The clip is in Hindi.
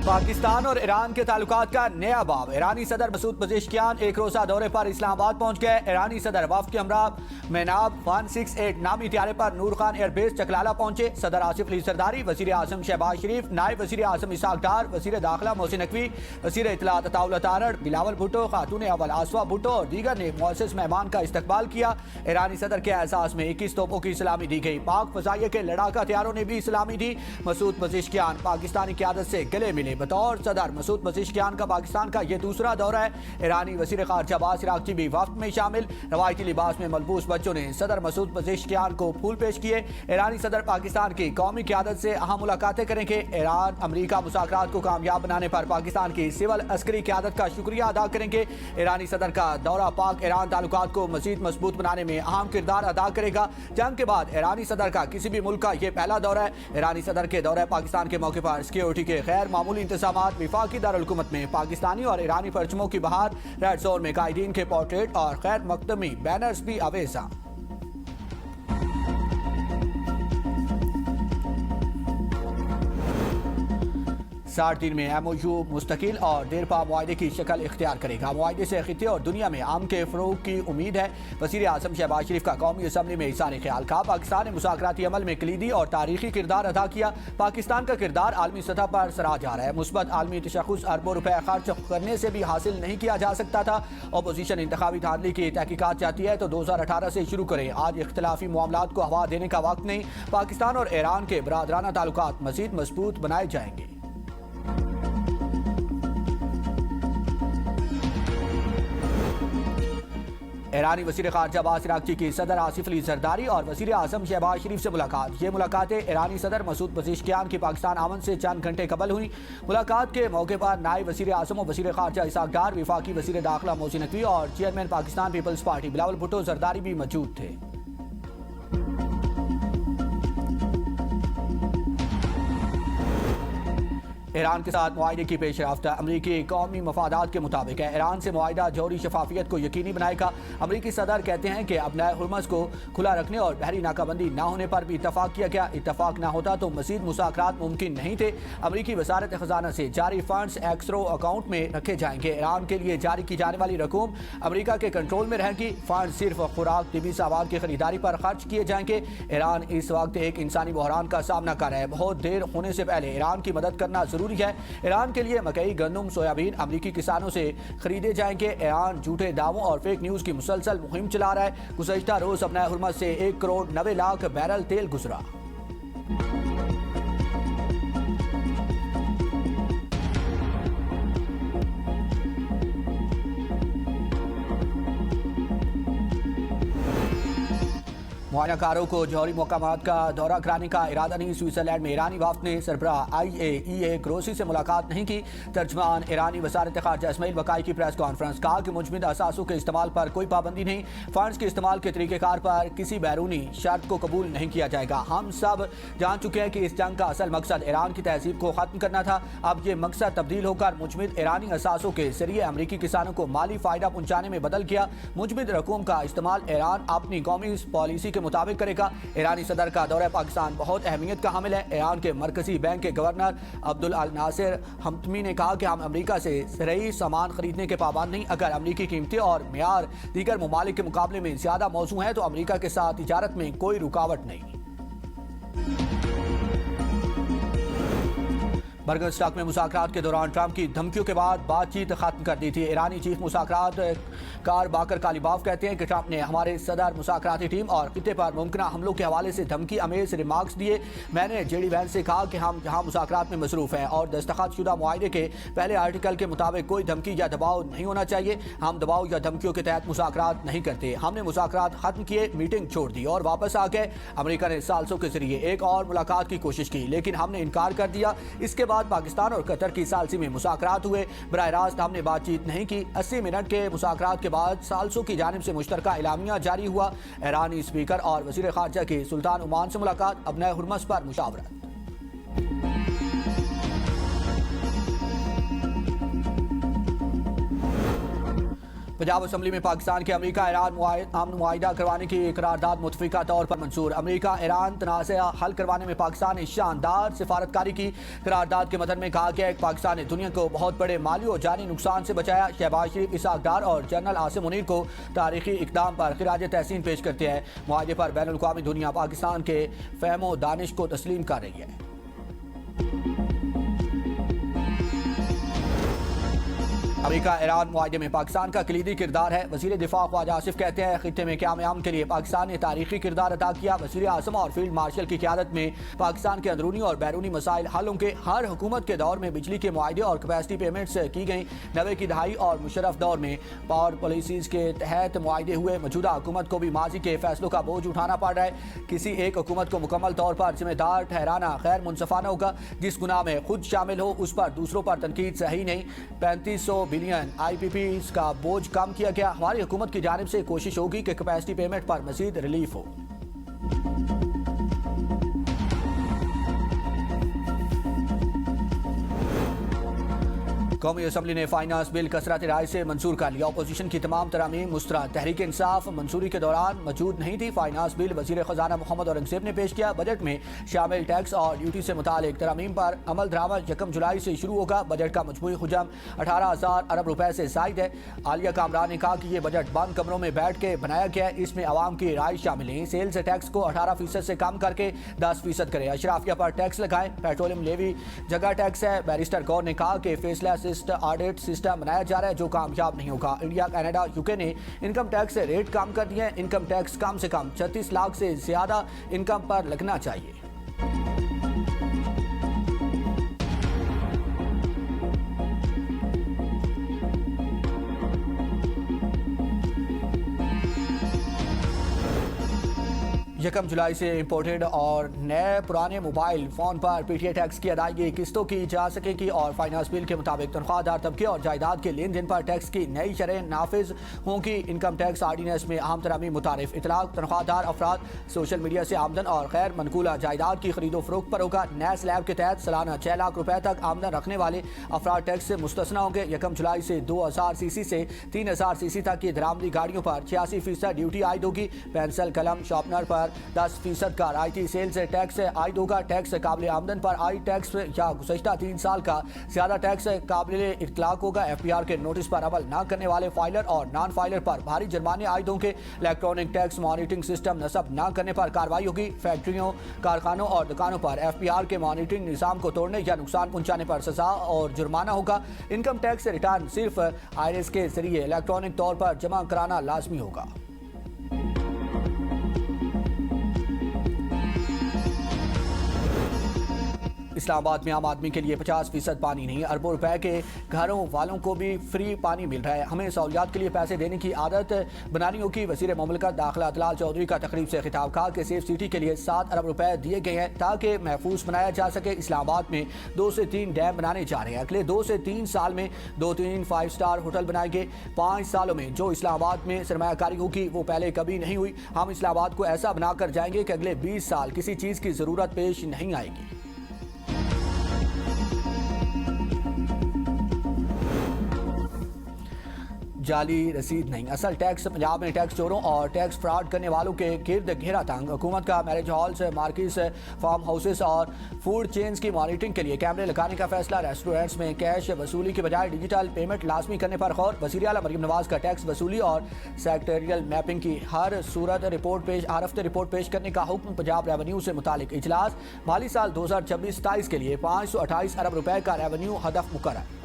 पाकिस्तान और ईरान के ताल्लुकात का नया बाब। ईरानी सदर मसूद पजेश्कियान एक रोज़ा दौरे पर इस्लामाबाद पहुंच गए। ईरानी सदर वफ्द के हमरा मैनाब 168 नामी त्यारे पर नूर खान एयरबेस चकलाला पहुंचे। सदर आसिफ अली जरदारी, वज़ीर आज़म शहबाज शरीफ, नायब वज़ीर आज़म इसाक डार, वज़ीर दाखिला मोहसिन नकवी, वज़ीर इत्तलात अताउल्लाह तारड़, बिलावल भुट्टो, खातून अव्वल आसफा भुट्टो और दीगर ने मुअज़्ज़ज़ मेहमान का इस्तकबाल किया। ईरानी सदर के एहसास में 21 तोपों की सलामी दी गई। पाक फ़ज़ाइया के लड़ाका हथियारों ने भी सलामी दी। मसूद पजेश्कियान पाकिस्तानी क़यादत से गले मिले। बतौर सदर मसूद पजेश्कियान का पाकिस्तान का यह दूसरा दौरा है। ईरानी वज़ीर ख़ारिजा अब्बास इराक़ची भी वफ्द में शामिल। रवायती लिबास में मलबूस बच्चों ने सदर मसूद पजेश्कियान को फूल पेश किए। ईरानी सदर पाकिस्तान की कौमी क़यादत से अहम मुलाकातें करेंगे। ईरान अमरीका मुज़ाकरात को कामयाब बनाने पर पाकिस्तान की सिविल अस्करी क़यादत का शुक्रिया अदा करेंगे। ईरानी सदर का दौरा पाक ईरान ताल्लुकात को मज़ीद मजबूत बनाने में अहम किरदार अदा करेगा। जंग के बाद ईरानी सदर का किसी भी मुल्क का यह पहला दौरा है। ईरानी सदर के दौरे पाकिस्तान के मौके पर सिक्योरिटी के गैर मामूली इंतजामात, विफाकी दारुल-हुकूमत में पाकिस्तानी और ईरानी परचमों की बहार, रेड जोन में कायदीन के पोर्ट्रेट और गैर मकदमी बैनर्स भी अवेजा। 60 दिन में MOU मुस्तकिल और देरपा मुआहदे की शक्ल इख्तियार करेगा। मुआहदे से खित्ते और दुनिया में आम के फ़रोग की उम्मीद है। वज़ीर आज़म शहबाज शरीफ का कौमी असम्बली में इज़हार ख्याल। कहा, पाकिस्तान ने मुज़ाकराती अमल में कलीदी और तारीखी किरदार अदा किया। पाकिस्तान का किरदार आलमी सतह पर सराहा जा रहा है। मुस्बत आलमी तशख़्ख़ुस अरबों रुपए खर्च करने से भी हासिल नहीं किया जा सकता था। अपोजिशन इंतखाबी धांधली की तहकीकात चाहती है तो 2018 से शुरू करें। आज इख्तिलाफी मामलात को हवा देने का वक्त नहीं। पाकिस्तान और ईरान के बरादराना ताल्लुकात मज़ीद मजबूत बनाए जाएंगे। ईरानी वज़ीर ख़ारिजा अब्बास इराक़ची की सदर आसिफ अली जरदारी और वज़ीर आज़म शहबाज शरीफ से मुलाकात। ये मुलाकातें ईरानी सदर मसूद पजेश्कियान की पाकिस्तान आमद से चंद घंटे कबल हुई। मुलाकात के मौके पर नायब वज़ीर आज़म और वज़ीर ख़ारिजा इसाक डार, विफाकी वज़ीर दाखिला मोहसिन नकवी और चेयरमैन पाकिस्तान पीपल्स पार्टी बिलावल भुट्टो जरदारी भी मौजूद थे। ईरान के साथ मुआहदे की पेशरफ्त अमरीकी कौमी मफादात के मुताबिक है। ईरान से मुआहदा जौहरी शफाफियत को यकीनी बनाएगा। अमरीकी सदर कहते हैं कि अपना हुर्मज़ को खुला रखने और बहरी नाकाबंदी न होने पर भी इतफाक़ किया गया। इतफाक़ न होता तो मज़ीद मुज़ाकरात मुमकिन नहीं थे। अमरीकी वज़ारत ख़जाना से जारी फंड्स एक्सरो अकाउंट में रखे जाएंगे। ईरान के लिए जारी की जाने वाली रकूम अमरीका के कंट्रोल में रहेगी। फंड सिर्फ खुराक, तिबी सामान की खरीदारी पर खर्च किए जाएंगे। ईरान इस वक्त एक इंसानी बहरान का सामना कर रहा है। बहुत देर होने से पहले ईरान की मदद करना जरूरी है। ईरान के लिए मकई, गंदम, सोयाबीन अमरीकी किसानों से खरीदे जाएंगे। ईरान झूठे दावों और फेक न्यूज की मुसलसल मुहिम चला रहा है। गुज़श्ता रोज अपना हुर्मज़ से 1 करोड़ 90 लाख बैरल तेल गुजरा। मुआयनाकारों को जौहरी मकामात का दौरा कराने का इरादा नहीं। स्विट्जरलैंड में ईरानी वफ्द ने सरबराह IAEA ग्रोसी से मुलाकात नहीं की। तर्जमान ईरानी वज़ारत ख़ारिजा इस्माइल बकाई की प्रेस कॉन्फ्रेंस। कहा कि मुजमिद असासों के इस्तेमाल पर कोई पाबंदी नहीं। फंड्स के इस्तेमाल के तरीक़ेकार पर किसी बैरूनी शर्त को कबूल नहीं किया जाएगा। हम सब जान चुके हैं कि इस जंग का असल मकसद ईरान की तहजीब को ख़त्म करना था। अब ये मकसद तब्दील होकर मुजमिद ईरानी असासों के जरिए अमरीकी किसानों को माली फ़ायदा पहुँचाने में बदल गया। मुजमिद रकूम का इस्तेमाल ईरान अपनी कौमी पॉलिसी के मुताबिक करेगा। ईरानी सदर का दौरा पाकिस्तान बहुत अहमियत का हामिल है। ईरान के मरकजी बैंक के गवर्नर अब्दुल अल नासिर हमतमी ने कहा कि हम अमेरिका से ज़रूरी सामान खरीदने के पाबंद नहीं। अगर अमेरिकी कीमतें और मेयार दीगर ममालिक के मुकाबले में ज्यादा मौजूद है तो अमेरिका के साथ तिजारत में कोई रुकावट नहीं। बर्गर स्टॉक में मुज़ाकरात के दौरान ट्रंप की धमकियों के बाद बातचीत खत्म कर दी थी। ईरानी चीफ मुज़ाकरात कार बाकर कालिबाफ कहते हैं कि ट्रंप ने हमारे सदर मुज़ाकराती टीम और खित्ते पर मुमकिन हमलों के हवाले से धमकी अमेज रिमार्क्स दिए। मैंने JD वैंस से कहा कि हम जहां मुज़ाकरात में मसरूफ़ हैं और दस्तखतशुदा मुआहदे के पहले आर्टिकल के मुताबिक कोई धमकी या दबाव नहीं होना चाहिए। हम दबाव या धमकियों के तहत मुज़ाकरात नहीं करते। हमने मुज़ाकरात खत्म किए, मीटिंग छोड़ दी और वापस आ गए। अमेरिका ने साल्सों के जरिए एक और मुलाकात की कोशिश की लेकिन हमने इनकार कर दिया। इसके बाद पाकिस्तान और कतर की सालसी में मुज़ाकरात हुए। बराह रास्त हमने बातचीत नहीं की। 80 मिनट के मुज़ाकरात के बाद साल्सों की जानिब से मुश्तरका एलामिया जारी हुआ। ईरानी स्पीकर और वज़ीर ख़ारिजा की सुल्तान ओमान से मुलाकात। अपना हुर्मज़ पर मुशावरत। पंजाब असम्बली में पाकिस्तान के अमेरिका ईरान आमन मुआहिदा करवाने की करारदाद मुतफिका तौर पर मंजूर। अमेरिका ईरान तनाज़ा हल करवाने में पाकिस्तान ने शानदार सिफारतकारी की। करारदाद के मतन में कहा गया है कि पाकिस्तान ने दुनिया को बहुत बड़े माली और जानी नुकसान से बचाया। शहबाज शरीफ, इसहाक डार और जनरल आसिम मुनीर को तारीखी इकदाम पर खिराज तहसीन पेश करते हैं। मुआहिदे पर बैनुल अक़वामी दुनिया पाकिस्तान के फ़हम व दानिश को तस्लीम कर रही है। अमेरिका ईरान मुआहिदे में पाकिस्तान का कलीदी किरदार है। वज़ीर दिफा ख्वाजा आसिफ कहते हैं, खित्ते में क़याम के लिए पाकिस्तान ने तारीखी किरदार अदा किया। वज़ीर आज़म और फील्ड मार्शल की क़यादत में पाकिस्तान के अंदरूनी और बैरूनी मसाइल हल होंगे। हर हुकूमत के दौर में बिजली के मुआहिदे और कैपेसिटी पेमेंट्स की गई। 90 की दहाई और मुशर्रफ दौर में पावर पॉलिसीज़ के तहत मुआहिदे हुए। मौजूदा हुकूमत को भी माजी के फैसलों का बोझ उठाना पड़ रहा है। किसी एक हुकूमत को मुकम्मल तौर पर जिम्मेदार ठहराना गैर मुनसफाना होगा। जिस गुनाह में खुद शामिल हो उस पर दूसरों पर तनकीद सही नहीं। 3500 बिलियन IPP का बोझ कम किया गया। हमारी हुकूमत की जानिब से कोशिश होगी कि कैपेसिटी पेमेंट पर मजीद रिलीफ हो। कौमी असम्बली ने फाइनेंस बिल कसरत राय से मंजूर कर लिया। अपोजिशन की तमाम तरामीम मुस्तरद। तहरीक इंसाफ मंजूरी के दौरान मौजूद नहीं थी। फाइनेंस बिल वजीर खजाना मोहम्मद औरंगजेब ने पेश किया। बजट में शामिल टैक्स और ड्यूटी से मुतालिक तरामीम पर अमल दरामद 1 जुलाई से शुरू होगा। बजट का मजमूई हुजम 18,000 अरब रुपए से जायद है। आलिया कामरान ने कहा कि ये बजट बंद कमरों में बैठ के बनाया गया है। इसमें आवाम की राय शामिल है। सेल्स टैक्स को 18% से कम करके 10% करें। अशराफिया पर टैक्स लगाएं। पेट्रोलियम लेवी जगह टैक्स है। बैरिस्टर गौर ने कहा कि फैसला ऑडिट सिस्टम बनाया जा रहा है जो कामयाब नहीं होगा। इंडिया, कनाडा, यूके ने इनकम टैक्स रेट कम कर दिए हैं। इनकम टैक्स कम से कम 36 लाख से ज्यादा इनकम पर लगना चाहिए। यकम जुलाई से इंपोर्टेड और नए पुराने मोबाइल फ़ोन पर PTA टैक्स की अदायगी किस्तों की जा सकेगी और फाइनेंस बिल के मुताबिक तनख्वाहदार तबके और जायदाद के लेन देन पर टैक्स की नई शरह नाफिज होंगी। इनकम टैक्स आर्डीनेंस में अहम तरामीम मुतारिफ। इतलाक तनख्वाहदार अफराद सोशल मीडिया से आमदन और गैर मनकूला जायदाद की खरीदो फरोख्त पर होगा। नए स्लैब के तहत सालाना 6 लाख रुपए तक आमदन रखने वाले अफराद टैक्स से मुस्तस्ना होंगे। यकम जुलाई से 2000 CC से 3000 CC तक की दरामदी गाड़ियों पर 86% ड्यूटी आयद होगी। पेंसिल, कलम, शार्पनर पर 10% का रायती सेल्स टैक्स आयद होगा। टैक्स काबिल आमदन पर आई टैक्स या गुज़श्ता 3 साल का ज़्यादा टैक्स काबिल इतलाक होगा। FPR के नोटिस पर अमल न करने वाले फाइलर और नॉन फाइलर पर भारी जुर्माने आयद होंगे। इलेक्ट्रॉनिक टैक्स मॉनिटरिंग सिस्टम नस्ब न करने पर कार्रवाई होगी। फैक्ट्रियों, कारखानों और दुकानों पर FPR के मॉनिटरिंग निज़ाम को तोड़ने या नुकसान पहुँचाने पर सजा और जुर्माना होगा। इनकम टैक्स रिटर्न सिर्फ IRS के जरिए इलेक्ट्रॉनिक तौर पर जमा कराना लाजमी होगा। इस्लामाबाद में आम आदमी के लिए 50% पानी नहीं। अरबों रुपए के घरों वालों को भी फ्री पानी मिल रहा है। हमें सहूलियात के लिए पैसे देने की आदत बनानी होगी। वज़ीर मुमलिकत दाखिला अतलाल चौधरी का तकरीब से खिताब। कहा कि सेफ सिटी के लिए 7 अरब रुपए दिए गए हैं ताकि महफूज बनाया जा सके। इस्लामाबाद में 2 से 3 डैम बनाने जा रहे हैं। अगले 2 से 3 साल में 2-3 5 स्टार होटल बनाएंगे। 5 सालों में जो इस्लामाबाद में सरमायाकारी होगी वो पहले कभी नहीं हुई। हम इस्लामाबाद को ऐसा बनाकर जाएंगे कि अगले 20 साल किसी चीज़ की ज़रूरत पेश नहीं आएगी। जाली रसीद नहीं, असल टैक्स। पंजाब में टैक्स चोरों और टैक्स फ्रॉड करने वालों के गिर्द घेरा तंग। हुकूमत का marriage halls, markets, farm houses और फूड चेन्स की मॉनिटरिंग के लिए कैमरे लगाने का फैसला। रेस्टोरेंट्स में कैश वसूली के बजाय डिजिटल पेमेंट लाजमी करने पर गौर। वज़ीर आला मरीम नवाज का टैक्स वसूली और सेक्टरियल मैपिंग की हर सूरत हर हफ्ते रिपोर्ट पेश करने का हुक्म। पंजाब रेवेन्यू से मुतालिक इजलास। माली साल 2026-27 के लिए 528 अरब रुपए का रेवेन्यू हदफ मुकर्रर।